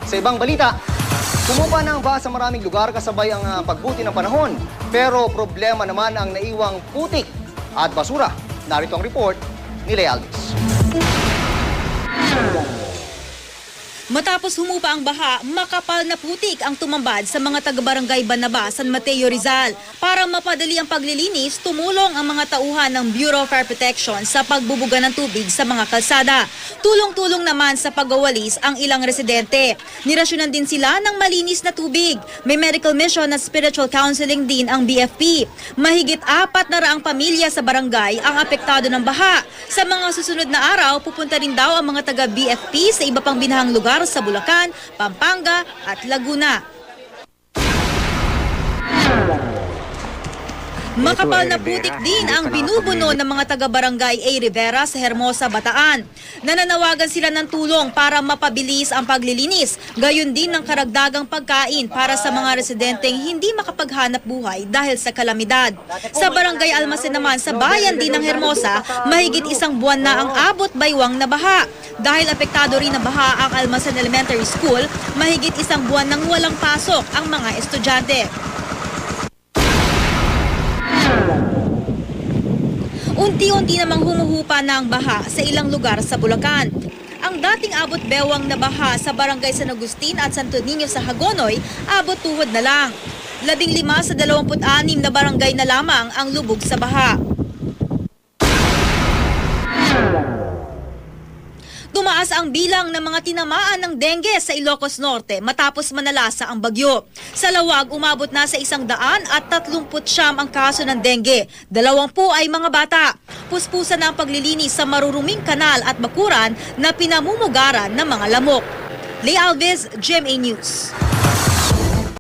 Sa ibang balita, humupa na ang baha sa maraming lugar kasabay ang pagbuti ng panahon. Pero problema naman ang naiwang putik at basura. Narito ang report ni Lea Alves. Matapos humupa ang baha, makapal na putik ang tumambad sa mga taga-barangay Banaba, San Mateo, Rizal. Para mapadali ang paglilinis, tumulong ang mga tauhan ng Bureau of Fire Protection sa pagbubuga ng tubig sa mga kalsada. Tulong-tulong naman sa pagwawalis ang ilang residente. Nirasyonan din sila ng malinis na tubig. May medical mission at spiritual counseling din ang BFP. Mahigit 400 pamilya sa barangay ang apektado ng baha. Sa mga susunod na araw, pupunta rin daw ang mga taga-BFP sa iba pang binahang lugar sa Bulacan, Pampanga at Laguna. Makapal na putik din ang binubuno ng mga taga-barangay A. Rivera sa Hermosa, Bataan. Nananawagan sila ng tulong para mapabilis ang paglilinis, gayon din ng karagdagang pagkain para sa mga residenteng hindi makapaghanap buhay dahil sa kalamidad. Sa barangay Almacen naman sa bayan din ng Hermosa, mahigit 1 buwan na ang abot baywang na baha. Dahil apektado rin ng baha ang Almacen Elementary School, mahigit 1 buwan nang walang pasok ang mga estudyante. Unti-unti namang humuhupa na ang baha sa ilang lugar sa Bulacan. Ang dating abot bewang na baha sa barangay San Agustin at Santo Niño sa Hagonoy, abot tuhod na lang. 15 sa 26 na barangay na lamang ang lubog sa baha. Tumaas ang bilang ng mga tinamaan ng dengue sa Ilocos Norte matapos manalasa ang bagyo. Sa Lawag, umabot na sa 139 ang kaso ng dengue. 20 ay mga bata. Puspusan na ang paglilinis sa maruruming kanal at bakuran na pinamumugaran ng mga lamok. Lea Alves, GMA News.